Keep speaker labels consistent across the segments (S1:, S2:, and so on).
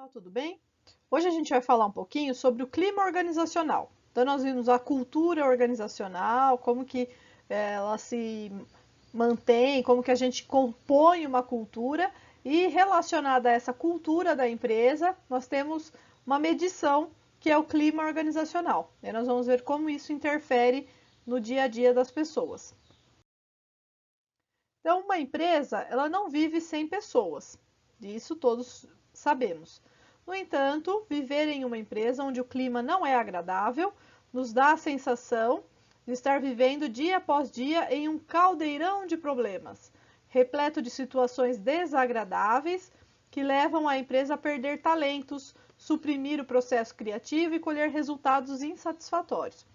S1: Pessoal, tudo bem? Hoje a gente vai falar um pouquinho sobre o clima organizacional. Então nós vimos a cultura organizacional, como que ela se mantém, como que a gente compõe uma cultura e relacionada a essa cultura da empresa, nós temos uma medição que é o clima organizacional. E nós vamos ver como isso interfere no dia a dia das pessoas. Então, uma empresa, ela não vive sem pessoas. Disso todos sabemos. No entanto, viver em uma empresa onde o clima não é agradável nos dá a sensação de estar vivendo dia após dia em um caldeirão de problemas, repleto de situações desagradáveis que levam a empresa a perder talentos, suprimir o processo criativo e colher resultados insatisfatórios.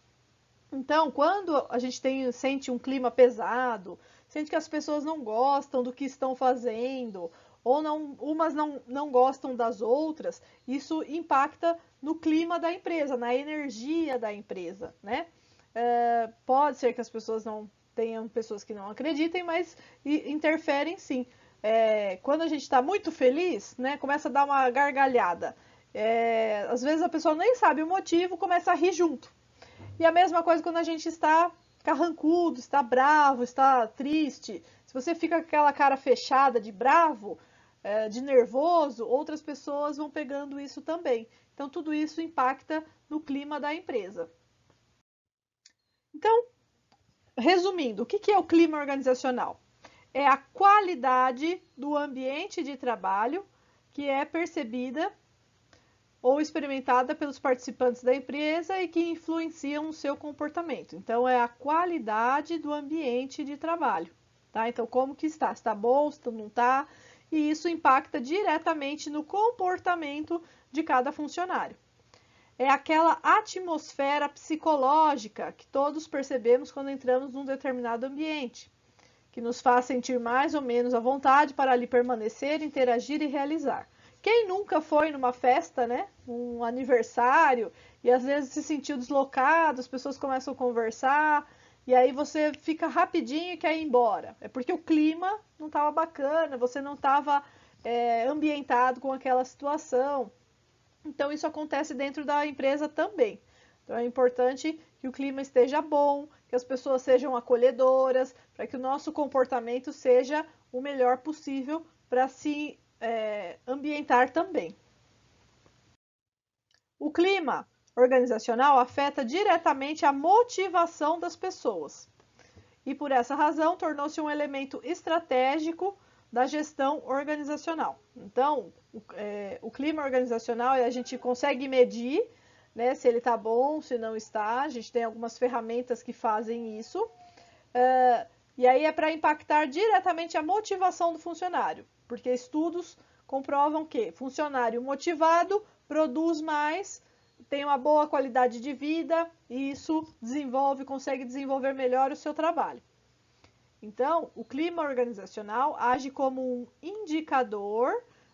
S1: Então, quando a gente sente um clima pesado, sente que as pessoas não gostam do que estão fazendo, ou não, umas não gostam das outras, isso impacta no clima da empresa, na energia da empresa, né? Pode ser que as pessoas não tenham pessoas que não acreditem, mas interferem sim. Quando a gente está muito feliz, né, começa a dar uma gargalhada. Às vezes a pessoa nem sabe o motivo, começa a rir junto. E a mesma coisa quando a gente está carrancudo, está bravo, está triste. Se você fica com aquela cara fechada de bravo, de nervoso, outras pessoas vão pegando isso também. Então, tudo isso impacta no clima da empresa. Então, resumindo, o que é o clima organizacional? É a qualidade do ambiente de trabalho que é percebida ou experimentada pelos participantes da empresa e que influenciam o seu comportamento. Então, é a qualidade do ambiente de trabalho, tá? Então, como que está? Está bom, se não está? E isso impacta diretamente no comportamento de cada funcionário. É aquela atmosfera psicológica que todos percebemos quando entramos num determinado ambiente, que nos faz sentir mais ou menos à vontade para ali permanecer, interagir e realizar. Quem nunca foi numa festa, né? Um aniversário, e às vezes se sentiu deslocado, as pessoas começam a conversar, e aí você fica rapidinho e quer ir embora. É porque o clima não estava bacana, você não estava ambientado com aquela situação. Então isso acontece dentro da empresa também. Então é importante que o clima esteja bom, que as pessoas sejam acolhedoras, para que o nosso comportamento seja o melhor possível para se ambientar também. O clima organizacional afeta diretamente a motivação das pessoas e, por essa razão, tornou-se um elemento estratégico da gestão organizacional. Então, o clima organizacional a gente consegue medir, né, se ele está bom, se não está. A gente tem algumas ferramentas que fazem isso. E aí é para impactar diretamente a motivação do funcionário, porque estudos comprovam que funcionário motivado produz mais, tem uma boa qualidade de vida e isso consegue desenvolver melhor o seu trabalho. Então, o clima organizacional age como um indicador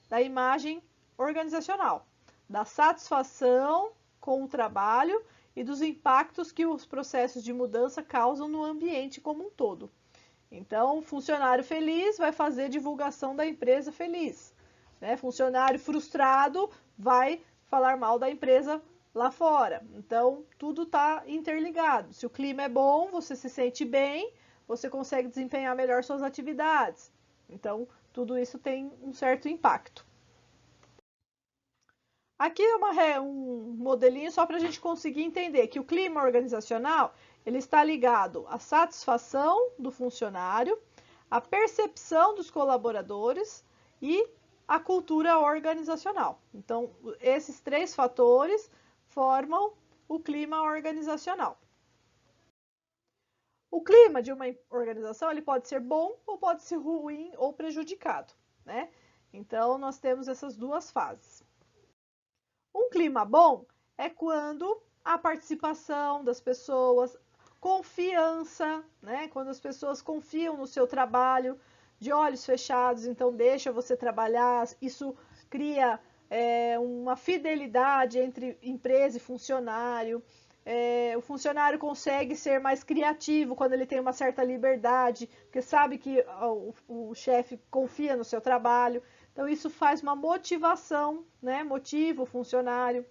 S1: da imagem organizacional, da satisfação com o trabalho e dos impactos que os processos de mudança causam no ambiente como um todo. Então, funcionário feliz vai fazer divulgação da empresa feliz, né? Funcionário frustrado vai falar mal da empresa lá fora. Então, tudo está interligado. Se o clima é bom, você se sente bem, você consegue desempenhar melhor suas atividades. Então, tudo isso tem um certo impacto. Aqui é um modelinho só para a gente conseguir entender que o clima organizacional ele está ligado à satisfação do funcionário, à percepção dos colaboradores e à cultura organizacional. Então, esses três fatores formam o clima organizacional. O clima de uma organização ele pode ser bom ou pode ser ruim ou prejudicado, né? Então, nós temos essas duas fases. Um clima bom é quando a participação das pessoas, confiança, né? Quando as pessoas confiam no seu trabalho de olhos fechados, então deixa você trabalhar, isso cria uma fidelidade entre empresa e funcionário. O funcionário consegue ser mais criativo quando ele tem uma certa liberdade, porque sabe que o chefe confia no seu trabalho. Então, isso faz uma motivação, né? Motiva o funcionário.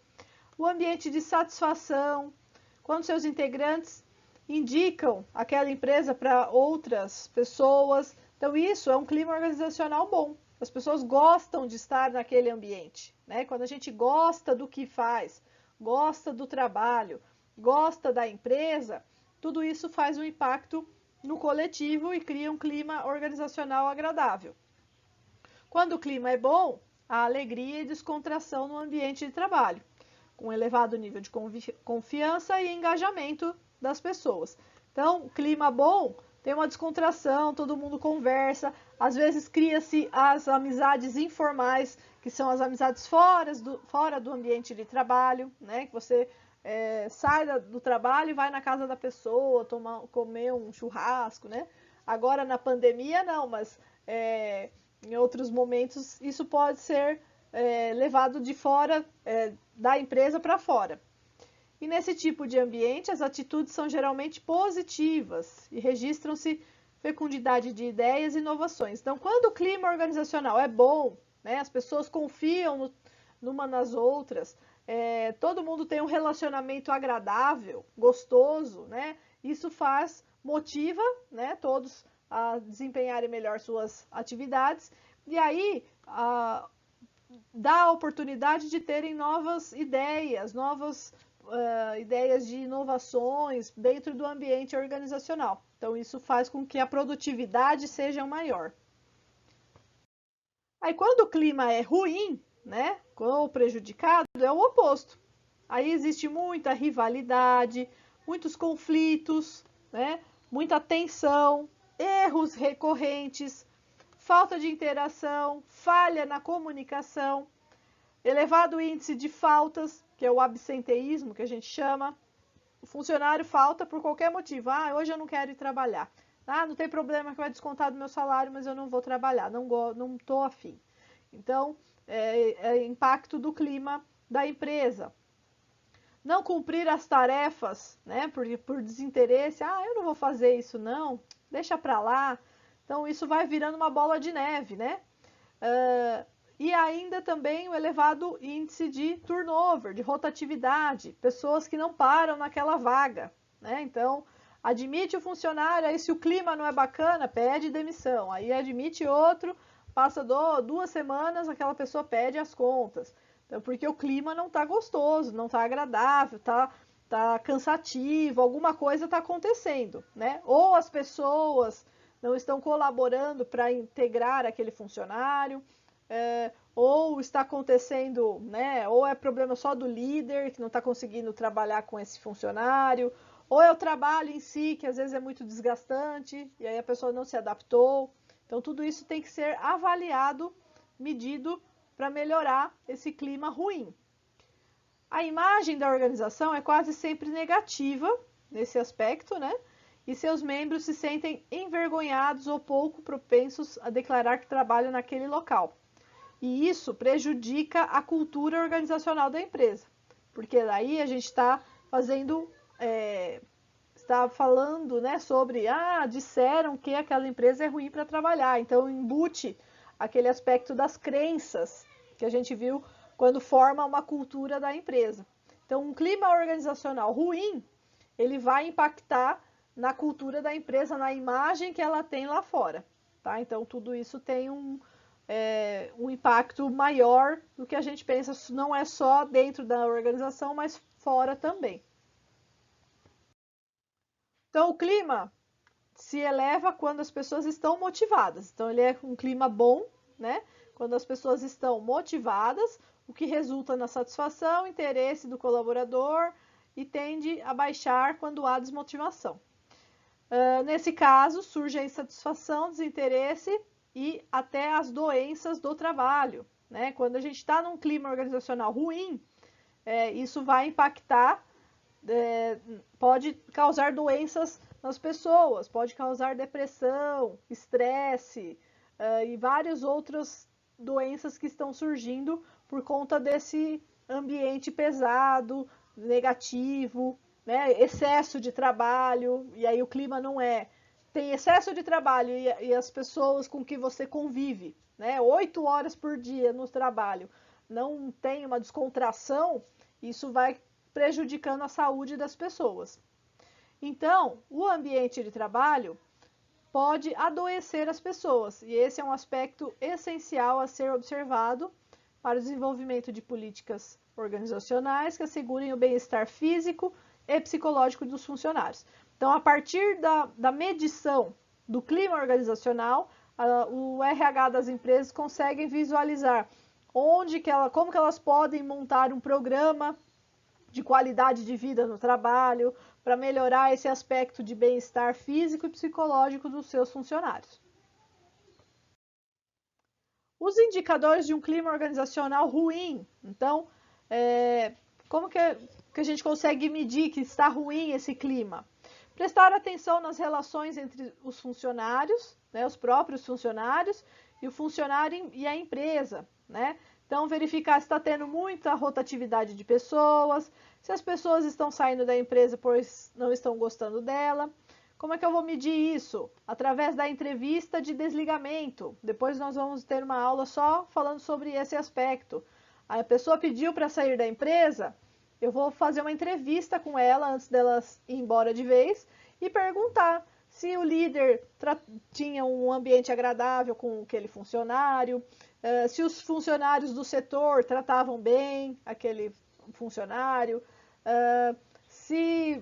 S1: O ambiente de satisfação, quando seus integrantes indicam aquela empresa para outras pessoas. Então, isso é um clima organizacional bom. As pessoas gostam de estar naquele ambiente, né? Quando a gente gosta do que faz, gosta do trabalho, gosta da empresa, tudo isso faz um impacto no coletivo e cria um clima organizacional agradável. Quando o clima é bom, há alegria e descontração no ambiente de trabalho, com elevado nível de confiança e engajamento das pessoas. Então, o clima bom tem uma descontração, todo mundo conversa, às vezes cria-se as amizades informais, que são as amizades fora do ambiente de trabalho, né? Que você sai do trabalho e vai na casa da pessoa, comer um churrasco, né? Agora na pandemia não, mas em outros momentos isso pode ser levado de fora da empresa para fora. E nesse tipo de ambiente, as atitudes são geralmente positivas e registram-se fecundidade de ideias e inovações. Então, quando o clima organizacional é bom, né, as pessoas confiam numa nas outras, todo mundo tem um relacionamento agradável, gostoso, né, isso motiva, né, todos a desempenharem melhor suas atividades, e aí dá a oportunidade de terem novas ideias, ideias de inovações dentro do ambiente organizacional. Então, isso faz com que a produtividade seja maior. Aí, quando o clima é ruim, né, ou prejudicado, é o oposto. Aí existe muita rivalidade, muitos conflitos, né, muita tensão, erros recorrentes, falta de interação, falha na comunicação, elevado índice de faltas, que é o absenteísmo que a gente chama. O funcionário falta por qualquer motivo. Hoje eu não quero ir trabalhar. Não tem problema que vai descontar do meu salário, mas eu não vou trabalhar, não estou afim. Então, impacto do clima da empresa. Não cumprir as tarefas, né, por desinteresse. Eu não vou fazer isso não, deixa para lá. Então, isso vai virando uma bola de neve, né? E ainda também o elevado índice de turnover, de rotatividade, pessoas que não param naquela vaga, né? Então, admite o funcionário, aí se o clima não é bacana, pede demissão. Aí admite outro, passa 2 semanas, aquela pessoa pede as contas. Então, porque o clima não está gostoso, não está agradável, tá cansativo, alguma coisa está acontecendo, né? Ou as pessoas não estão colaborando para integrar aquele funcionário, ou está acontecendo, né, ou é problema só do líder que não está conseguindo trabalhar com esse funcionário, ou é o trabalho em si que às vezes é muito desgastante e aí a pessoa não se adaptou. Então tudo isso tem que ser avaliado, medido para melhorar esse clima ruim. A imagem da organização é quase sempre negativa nesse aspecto, né? E seus membros se sentem envergonhados ou pouco propensos a declarar que trabalham naquele local. E isso prejudica a cultura organizacional da empresa, porque daí a gente está falando, né, sobre, disseram que aquela empresa é ruim para trabalhar, então embute aquele aspecto das crenças que a gente viu quando forma uma cultura da empresa. Então, um clima organizacional ruim, ele vai impactar na cultura da empresa, na imagem que ela tem lá fora, tá? Então, tudo isso tem um impacto maior do que a gente pensa, não é só dentro da organização, mas fora também. Então, o clima se eleva quando as pessoas estão motivadas. Então, ele é um clima bom, né? Quando as pessoas estão motivadas, o que resulta na satisfação, interesse do colaborador e tende a baixar quando há desmotivação. Nesse caso, surge a insatisfação, desinteresse e até as doenças do trabalho, né? Quando a gente está num clima organizacional ruim, isso vai impactar, pode causar doenças nas pessoas, pode causar depressão, estresse e várias outras doenças que estão surgindo por conta desse ambiente pesado, negativo, né? Excesso de trabalho, e aí o clima não é tem excesso de trabalho e as pessoas com que você convive, né, 8 horas por dia no trabalho, não tem uma descontração, isso vai prejudicando a saúde das pessoas. Então, o ambiente de trabalho pode adoecer as pessoas, e esse é um aspecto essencial a ser observado para o desenvolvimento de políticas organizacionais que assegurem o bem-estar físico e psicológico dos funcionários. Então, a partir da medição do clima organizacional, o RH das empresas consegue visualizar como que elas podem montar um programa de qualidade de vida no trabalho para melhorar esse aspecto de bem-estar físico e psicológico dos seus funcionários. Os indicadores de um clima organizacional ruim. Então, como que a gente consegue medir que está ruim esse clima? Prestar atenção nas relações entre os funcionários, né, os próprios funcionários, e o funcionário e a empresa, né? Então, verificar se está tendo muita rotatividade de pessoas, se as pessoas estão saindo da empresa pois não estão gostando dela. Como é que eu vou medir isso? Através da entrevista de desligamento. Depois nós vamos ter uma aula só falando sobre esse aspecto. A pessoa pediu para sair da empresa, eu vou fazer uma entrevista com ela antes delas ir embora de vez e perguntar se o líder tinha um ambiente agradável com aquele funcionário, se os funcionários do setor tratavam bem aquele funcionário, se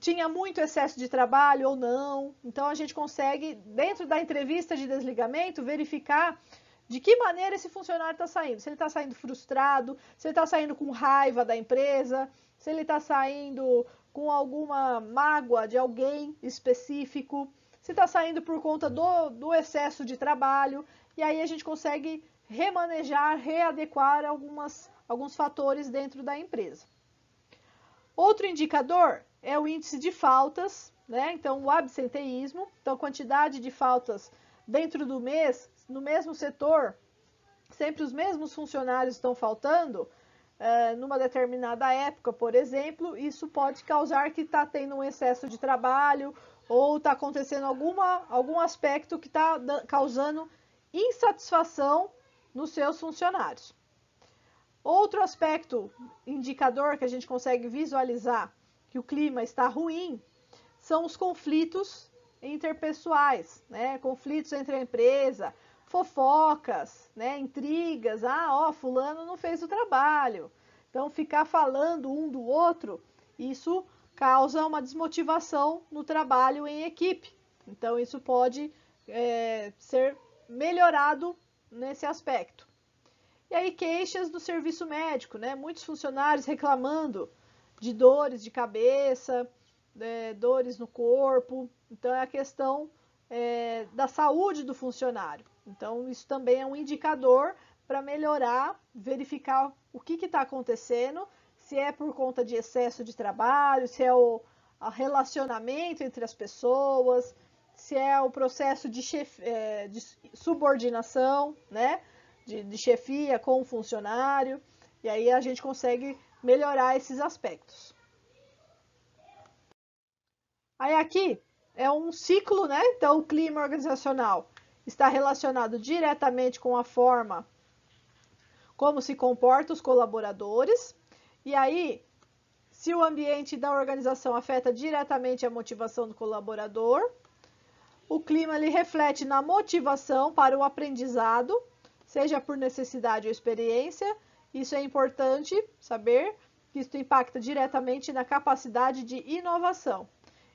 S1: tinha muito excesso de trabalho ou não. Então, a gente consegue, dentro da entrevista de desligamento, verificar de que maneira esse funcionário está saindo. Se ele está saindo frustrado, se ele está saindo com raiva da empresa, se ele está saindo com alguma mágoa de alguém específico, se está saindo por conta do excesso de trabalho. E aí a gente consegue remanejar, readequar alguns fatores dentro da empresa. Outro indicador é o índice de faltas, né? Então, o absenteísmo, então, quantidade de faltas dentro do mês, no mesmo setor, sempre os mesmos funcionários estão faltando, numa determinada época, por exemplo, isso pode causar que está tendo um excesso de trabalho ou está acontecendo algum aspecto que está causando insatisfação nos seus funcionários. Outro aspecto, indicador que a gente consegue visualizar que o clima está ruim, são os conflitos interpessoais, né? Conflitos entre a empresa, fofocas, né? Intrigas, fulano não fez o trabalho. Então, ficar falando um do outro, isso causa uma desmotivação no trabalho em equipe. Então, isso pode ser melhorado nesse aspecto. E aí, queixas do serviço médico, né? Muitos funcionários reclamando de dores de cabeça, dores no corpo. Então, é a questão da saúde do funcionário. Então, isso também é um indicador para melhorar, verificar o que está acontecendo, se é por conta de excesso de trabalho, se é o relacionamento entre as pessoas, se é o processo de subordinação, né? De chefia com o funcionário, e aí a gente consegue melhorar esses aspectos. Aí aqui é um ciclo, né? Então, o clima organizacional está relacionado diretamente com a forma como se comportam os colaboradores, e aí, se o ambiente da organização afeta diretamente a motivação do colaborador, o clima ele reflete na motivação para o aprendizado, seja por necessidade ou experiência. Isso é importante saber, que isso impacta diretamente na capacidade de inovação.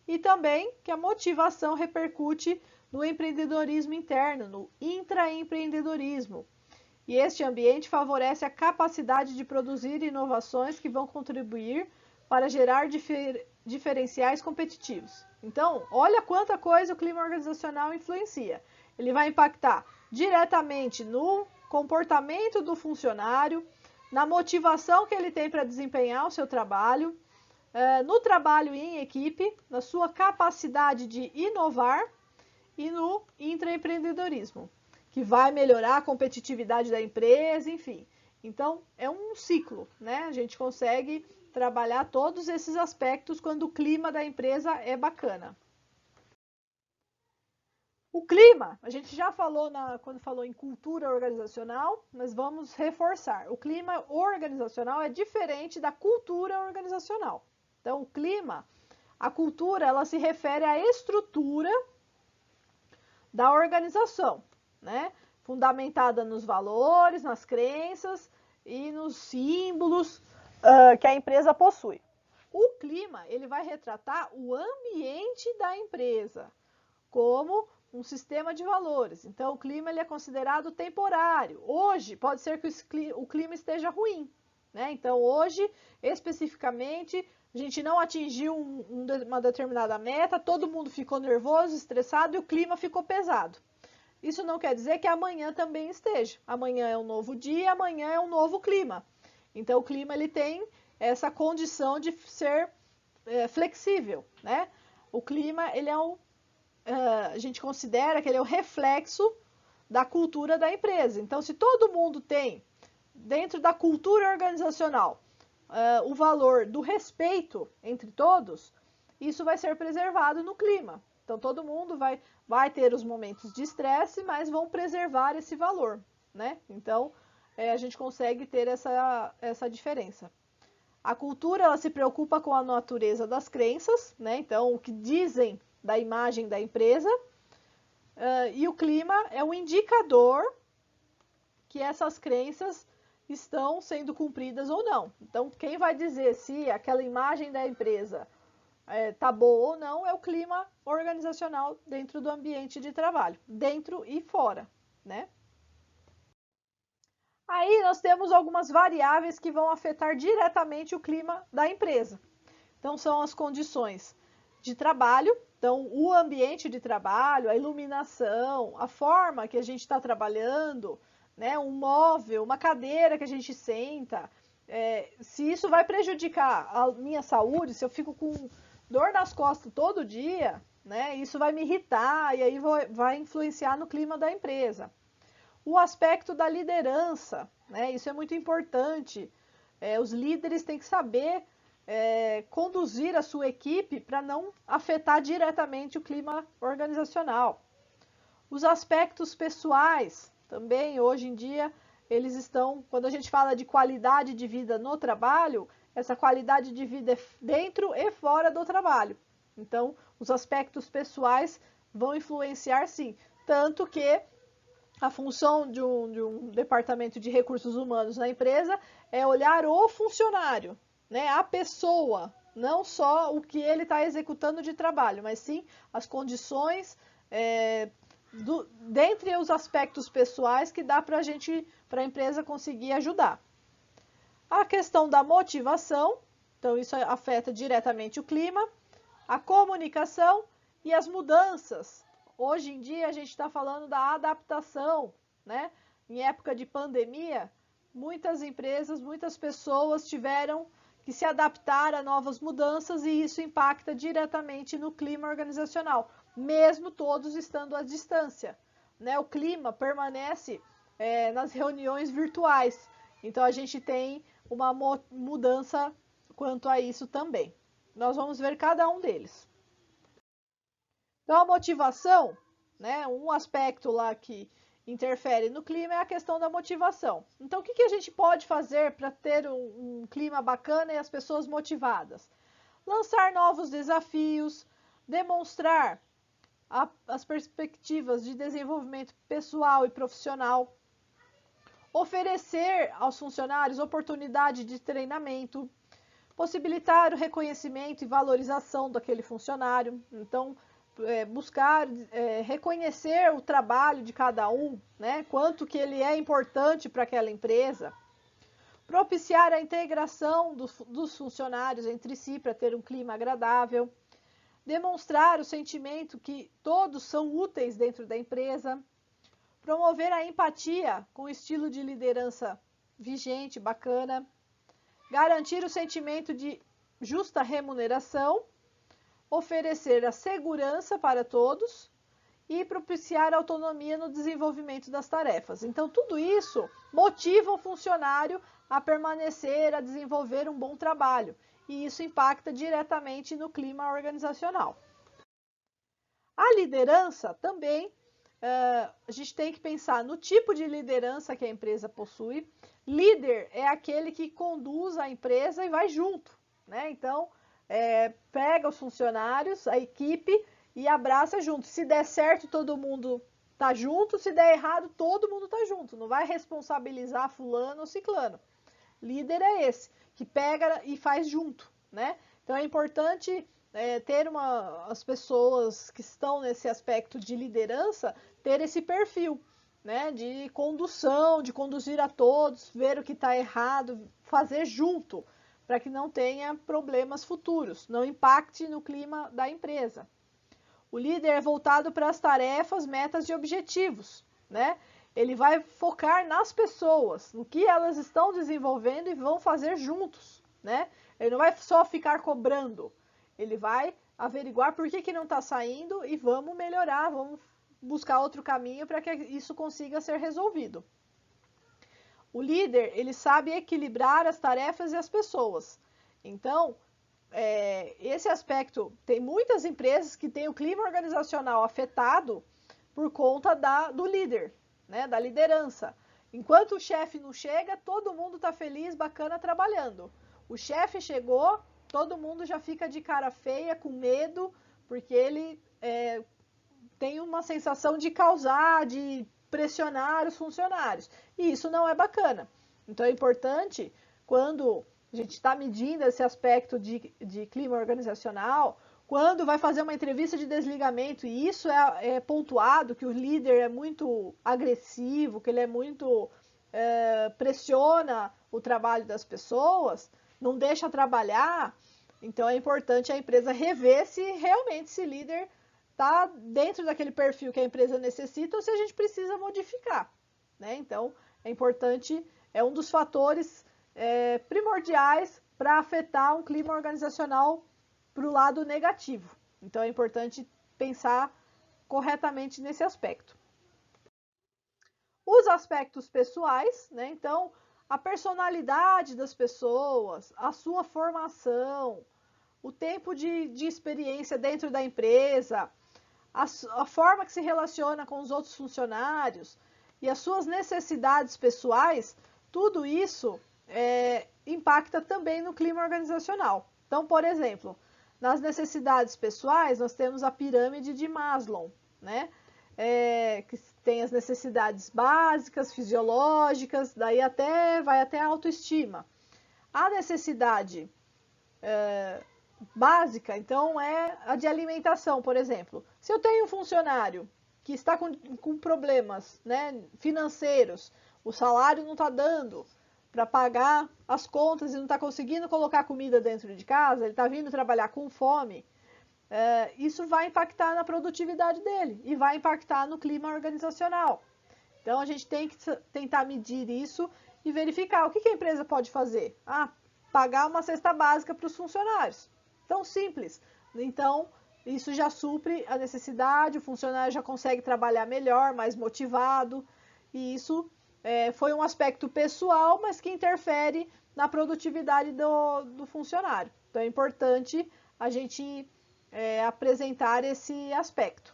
S1: E também que a motivação repercute no empreendedorismo interno, no intraempreendedorismo. E este ambiente favorece a capacidade de produzir inovações que vão contribuir para gerar diferenciais competitivos. Então, olha quanta coisa o clima organizacional influencia. Ele vai impactar diretamente no comportamento do funcionário, na motivação que ele tem para desempenhar o seu trabalho, no trabalho em equipe, na sua capacidade de inovar e no intraempreendedorismo, que vai melhorar a competitividade da empresa, enfim. Então, é um ciclo, né? A gente consegue trabalhar todos esses aspectos quando o clima da empresa é bacana. O clima, a gente já falou quando falou em cultura organizacional, mas vamos reforçar. O clima organizacional é diferente da cultura organizacional. Então, o clima, a cultura, ela se refere à estrutura da organização, né? Fundamentada nos valores, nas crenças e nos símbolos que a empresa possui. O clima, ele vai retratar o ambiente da empresa, como um sistema de valores. Então, o clima ele é considerado temporário. Hoje, pode ser que o clima esteja ruim, né? Então, hoje, especificamente, a gente não atingiu uma determinada meta, todo mundo ficou nervoso, estressado e o clima ficou pesado. Isso não quer dizer que amanhã também esteja. Amanhã é um novo dia, amanhã é um novo clima. Então, o clima ele tem essa condição de ser flexível, né? O clima ele é a gente considera que ele é o reflexo da cultura da empresa. Então, se todo mundo tem, dentro da cultura organizacional, o valor do respeito entre todos, isso vai ser preservado no clima. Então, todo mundo vai ter os momentos de estresse, mas vão preservar esse valor, né? Então, a gente consegue ter essa diferença. A cultura, ela se preocupa com a natureza das crenças, né? Então, o que dizem da imagem da empresa, e o clima é um indicador que essas crenças estão sendo cumpridas ou não. Então, quem vai dizer se aquela imagem da empresa está boa ou não é o clima organizacional dentro do ambiente de trabalho, dentro e fora, né? Aí nós temos algumas variáveis que vão afetar diretamente o clima da empresa. Então, são as condições de trabalho, então, o ambiente de trabalho, a iluminação, a forma que a gente está trabalhando, né, um móvel, uma cadeira que a gente senta, se isso vai prejudicar a minha saúde, se eu fico com dor nas costas todo dia, né, isso vai me irritar e aí vai influenciar no clima da empresa. O aspecto da liderança, né, isso é muito importante. Os líderes têm que saber conduzir a sua equipe para não afetar diretamente o clima organizacional. Os aspectos pessoais, também hoje em dia, eles estão, quando a gente fala de qualidade de vida no trabalho, essa qualidade de vida é dentro e fora do trabalho. Então, os aspectos pessoais vão influenciar sim, tanto que a função de um departamento de recursos humanos na empresa é olhar o funcionário, né, a pessoa, não só o que ele está executando de trabalho, mas sim as condições, dentre os aspectos pessoais que dá para a empresa conseguir ajudar. A questão da motivação, então isso afeta diretamente o clima, a comunicação e as mudanças. Hoje em dia a gente está falando da adaptação, né? Em época de pandemia, muitas empresas, muitas pessoas tiveram que se adaptar a novas mudanças e isso impacta diretamente no clima organizacional, mesmo todos estando à distância, né? O clima permanece nas reuniões virtuais, então a gente tem uma mudança quanto a isso também. Nós vamos ver cada um deles. Então, a motivação, né, um aspecto lá que interfere no clima é a questão da motivação. Então, o que a gente pode fazer para ter um clima bacana e as pessoas motivadas? Lançar novos desafios, demonstrar as perspectivas de desenvolvimento pessoal e profissional, oferecer aos funcionários oportunidade de treinamento, possibilitar o reconhecimento e valorização daquele funcionário. Então, buscar reconhecer o trabalho de cada um, né? Quanto que ele é importante para aquela empresa. Propiciar a integração dos funcionários entre si para ter um clima agradável. Demonstrar o sentimento que todos são úteis dentro da empresa. Promover a empatia com o estilo de liderança vigente, bacana. Garantir o sentimento de justa remuneração, oferecer a segurança para todos e propiciar autonomia no desenvolvimento das tarefas. Então, tudo isso motiva o funcionário a permanecer, a desenvolver um bom trabalho. E isso impacta diretamente no clima organizacional. A liderança também a gente tem que pensar no tipo de liderança que a empresa possui. Líder é aquele que conduz a empresa e vai junto, né? Então, pega os funcionários, a equipe e abraça junto. Se der certo, todo mundo tá junto. Se der errado, todo mundo tá junto. Não vai responsabilizar fulano ou ciclano. Líder é esse, que pega e faz junto, né? Então é importante ter as pessoas que estão nesse aspecto de liderança, ter esse perfil, né? De condução, de conduzir a todos, ver o que está errado, fazer junto, para que não tenha problemas futuros, não impacte no clima da empresa. O líder é voltado para as tarefas, metas e objetivos, né? Ele vai focar nas pessoas, no que elas estão desenvolvendo e vão fazer juntos, né? Ele não vai só ficar cobrando, ele vai averiguar por que não está saindo e vamos melhorar, vamos buscar outro caminho para que isso consiga ser resolvido. O líder, ele sabe equilibrar as tarefas e as pessoas. Então, esse aspecto, tem muitas empresas que têm o clima organizacional afetado por conta do líder, né, da liderança. Enquanto o chefe não chega, todo mundo está feliz, bacana, trabalhando. O chefe chegou, todo mundo já fica de cara feia, com medo, porque ele tem uma sensação de causar, de pressionar os funcionários. E isso não é bacana. Então é importante, quando a gente está medindo esse aspecto de clima organizacional, quando vai fazer uma entrevista de desligamento, e isso é pontuado, que o líder é muito agressivo, que ele é muito pressiona o trabalho das pessoas, não deixa trabalhar, então é importante a empresa rever se realmente esse líder está dentro daquele perfil que a empresa necessita ou se a gente precisa modificar, né? Então é importante, é um dos fatores primordiais para afetar um clima organizacional para o lado negativo. Então é importante pensar corretamente nesse aspecto. Os aspectos pessoais, né? Então, a personalidade das pessoas, a sua formação, o tempo de experiência dentro da empresa, a forma que se relaciona com os outros funcionários e as suas necessidades pessoais, tudo isso impacta também no clima organizacional. Então, por exemplo, nas necessidades pessoais, nós temos a pirâmide de Maslow, né? Que tem as necessidades básicas, fisiológicas, daí vai até a autoestima. A necessidade básica, então, é a de alimentação, por exemplo. Se eu tenho um funcionário que está com problemas, né, financeiros, o salário não está dando para pagar as contas e não está conseguindo colocar comida dentro de casa, ele está vindo trabalhar com fome, isso vai impactar na produtividade dele e vai impactar no clima organizacional. Então, a gente tem que tentar medir isso e verificar o que a empresa pode fazer. Pagar uma cesta básica para os funcionários. Tão simples. Então, isso já supre a necessidade, o funcionário já consegue trabalhar melhor, mais motivado, e isso foi um aspecto pessoal, mas que interfere na produtividade do funcionário. Então, é importante a gente apresentar esse aspecto.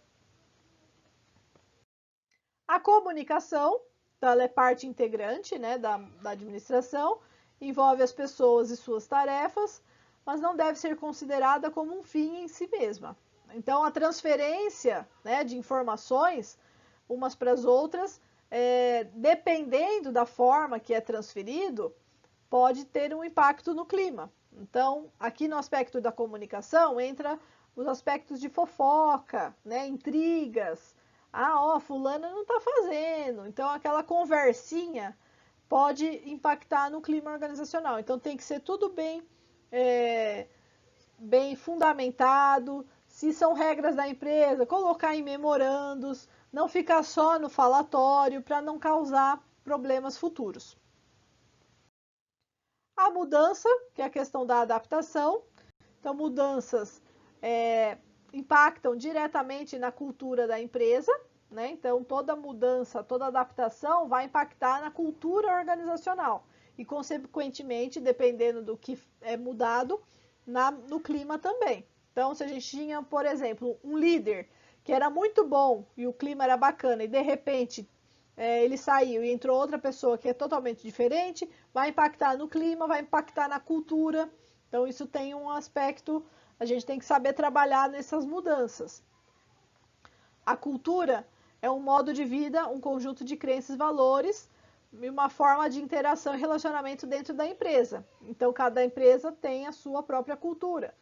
S1: A comunicação, então, ela é parte integrante, né, da administração, envolve as pessoas e suas tarefas, mas não deve ser considerada como um fim em si mesma. Então, a transferência, né, de informações umas para as outras, dependendo da forma que é transferido, pode ter um impacto no clima. Então, aqui no aspecto da comunicação, entra os aspectos de fofoca, né, intrigas. Fulano não está fazendo. Então, aquela conversinha pode impactar no clima organizacional. Então, tem que ser tudo bem fundamentado. Se são regras da empresa, colocar em memorandos, não ficar só no falatório para não causar problemas futuros. A mudança, que é a questão da adaptação. Então, mudanças impactam diretamente na cultura da empresa, né? Então, toda mudança, toda adaptação vai impactar na cultura organizacional e, consequentemente, dependendo do que é mudado, no clima também. Então, se a gente tinha, por exemplo, um líder que era muito bom e o clima era bacana, e de repente ele saiu e entrou outra pessoa que é totalmente diferente, vai impactar no clima, vai impactar na cultura. Então, isso tem um aspecto, a gente tem que saber trabalhar nessas mudanças. A cultura é um modo de vida, um conjunto de crenças e valores, e uma forma de interação e relacionamento dentro da empresa. Então, cada empresa tem a sua própria cultura.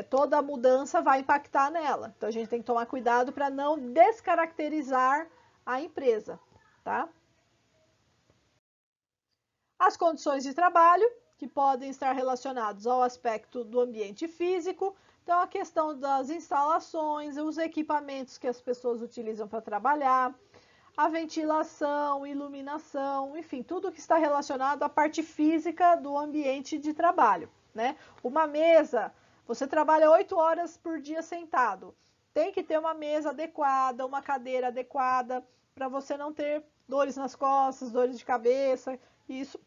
S1: Toda mudança vai impactar nela. Então, a gente tem que tomar cuidado para não descaracterizar a empresa, tá? As condições de trabalho, que podem estar relacionados ao aspecto do ambiente físico, então a questão das instalações, os equipamentos que as pessoas utilizam para trabalhar, a ventilação, iluminação, enfim, tudo que está relacionado à parte física do ambiente de trabalho, né? Uma mesa, você trabalha 8 horas por dia sentado, tem que ter uma mesa adequada, uma cadeira adequada, para você não ter dores nas costas, dores de cabeça, e isso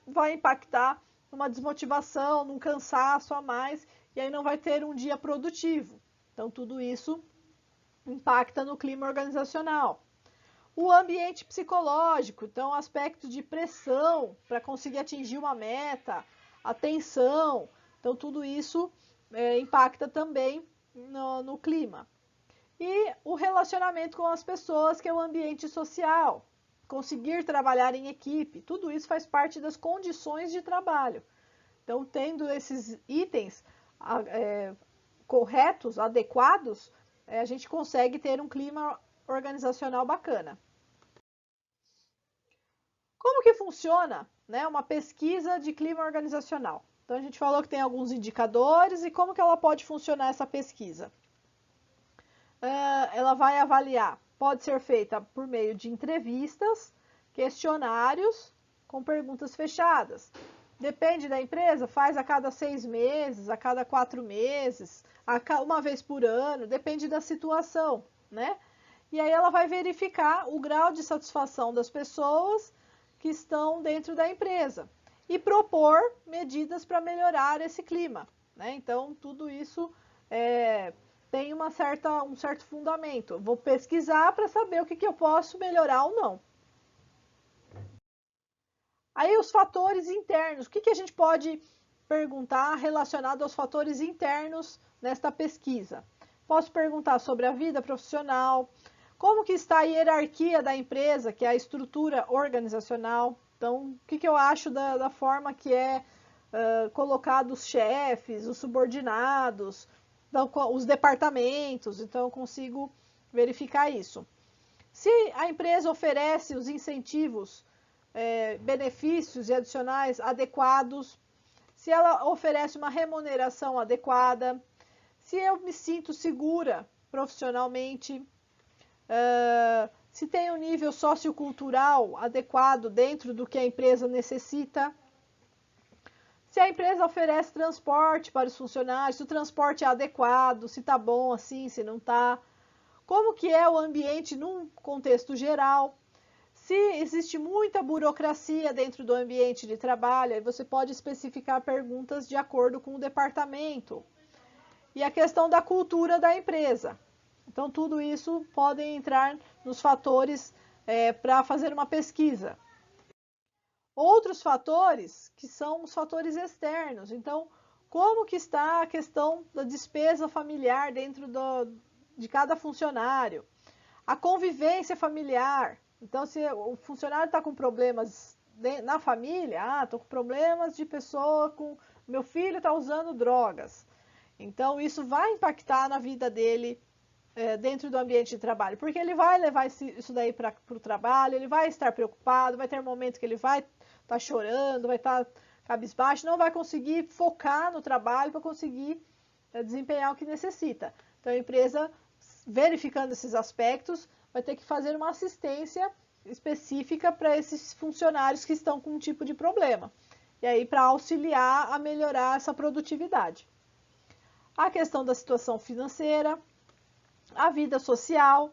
S1: vai impactar numa desmotivação, num cansaço a mais, e aí não vai ter um dia produtivo. Então, tudo isso impacta no clima organizacional. O ambiente psicológico, então, aspectos de pressão para conseguir atingir uma meta, a tensão, então, tudo isso impacta também no clima. E o relacionamento com as pessoas, que é o ambiente social, conseguir trabalhar em equipe, tudo isso faz parte das condições de trabalho. Então, tendo esses itens corretos, adequados, a gente consegue ter um clima organizacional bacana. Como que funciona, né, uma pesquisa de clima organizacional? Então, a gente falou que tem alguns indicadores e como que ela pode funcionar essa pesquisa. Ela vai avaliar, pode ser feita por meio de entrevistas, questionários com perguntas fechadas. Depende da empresa, faz a cada 6 meses, a cada 4 meses, uma vez por ano, depende da situação, né? E aí ela vai verificar o grau de satisfação das pessoas que estão dentro da empresa e propor medidas para melhorar esse clima, né? Então, tudo isso tem um certo fundamento. Vou pesquisar para saber o que eu posso melhorar ou não. Aí os fatores internos, o que a gente pode perguntar relacionado aos fatores internos nesta pesquisa? Posso perguntar sobre a vida profissional, como que está a hierarquia da empresa, que é a estrutura organizacional. Então, o que eu acho da forma que colocado os chefes, os subordinados, então, os departamentos, então eu consigo verificar isso. Se a empresa oferece os incentivos, benefícios e adicionais adequados, se ela oferece uma remuneração adequada, se eu me sinto segura profissionalmente, se tem um nível sociocultural adequado dentro do que a empresa necessita, se a empresa oferece transporte para os funcionários, se o transporte é adequado, se está bom assim, se não está, como que é o ambiente num contexto geral, se existe muita burocracia dentro do ambiente de trabalho, aí você pode especificar perguntas de acordo com o departamento. E a questão da cultura da empresa. Então, tudo isso pode entrar nos fatores para fazer uma pesquisa. Outros fatores, que são os fatores externos. Então, como que está a questão da despesa familiar dentro de cada funcionário? A convivência familiar. Então, se o funcionário está com problemas na família, estou com problemas de pessoa com... Meu filho está usando drogas. Então, isso vai impactar na vida dele dentro do ambiente de trabalho, porque ele vai levar isso daí para o trabalho, ele vai estar preocupado, vai ter momentos que ele vai estar chorando, vai estar cabisbaixo, não vai conseguir focar no trabalho para conseguir desempenhar o que necessita. Então, a empresa, verificando esses aspectos, vai ter que fazer uma assistência específica para esses funcionários que estão com um tipo de problema. E aí, para auxiliar a melhorar essa produtividade. A questão da situação financeira, a vida social,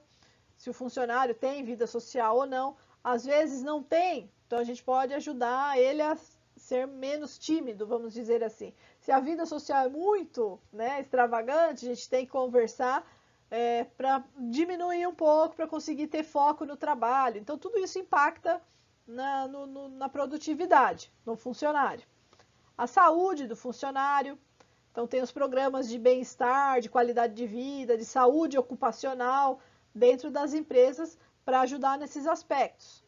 S1: se o funcionário tem vida social ou não. Às vezes não tem, então a gente pode ajudar ele a ser menos tímido, vamos dizer assim. Se a vida social é muito extravagante, a gente tem que conversar para diminuir um pouco, para conseguir ter foco no trabalho. Então, tudo isso impacta na produtividade, no funcionário. A saúde do funcionário. Então, tem os programas de bem-estar, de qualidade de vida, de saúde ocupacional dentro das empresas para ajudar nesses aspectos.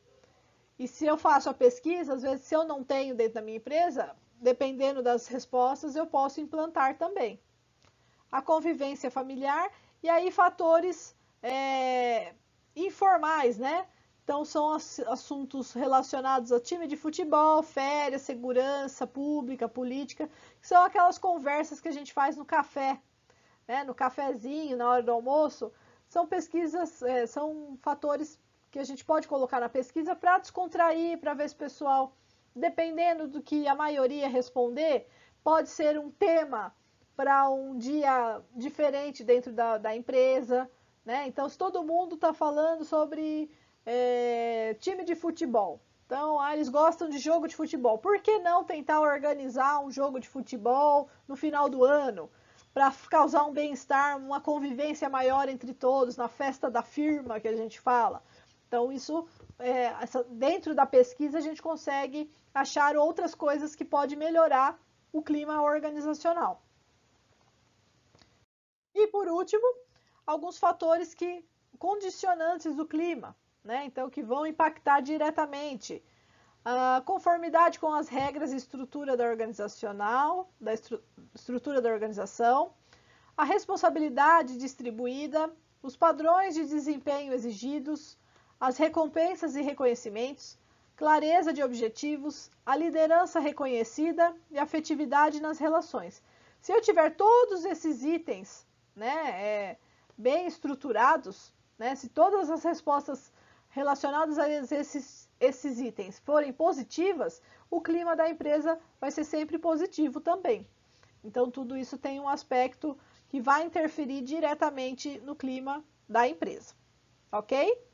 S1: E se eu faço a pesquisa, às vezes, se eu não tenho dentro da minha empresa, dependendo das respostas, eu posso implantar também. A convivência familiar e aí fatores informais, né? Então, são assuntos relacionados a time de futebol, férias, segurança pública, política, que são aquelas conversas que a gente faz no café, né? No cafezinho, na hora do almoço. São pesquisas, são fatores que a gente pode colocar na pesquisa para descontrair, para ver se o pessoal, dependendo do que a maioria responder, pode ser um tema para um dia diferente dentro da empresa, né? Então, se todo mundo está falando sobre time de futebol, então, eles gostam de jogo de futebol, por que não tentar organizar um jogo de futebol no final do ano, para causar um bem-estar, uma convivência maior entre todos, na festa da firma que a gente fala? Então, isso, dentro da pesquisa, a gente consegue achar outras coisas que podem melhorar o clima organizacional. E, por último, alguns fatores condicionantes do clima, né? Então, que vão impactar diretamente. A conformidade com as regras e estrutura da organizacional, da estrutura da organização, a responsabilidade distribuída, os padrões de desempenho exigidos, as recompensas e reconhecimentos, clareza de objetivos, a liderança reconhecida e a afetividade nas relações. Se eu tiver todos esses itens, né, bem estruturados, né, se todas as respostas relacionadas a esses itens forem positivas, o clima da empresa vai ser sempre positivo também. Então, tudo isso tem um aspecto que vai interferir diretamente no clima da empresa, ok?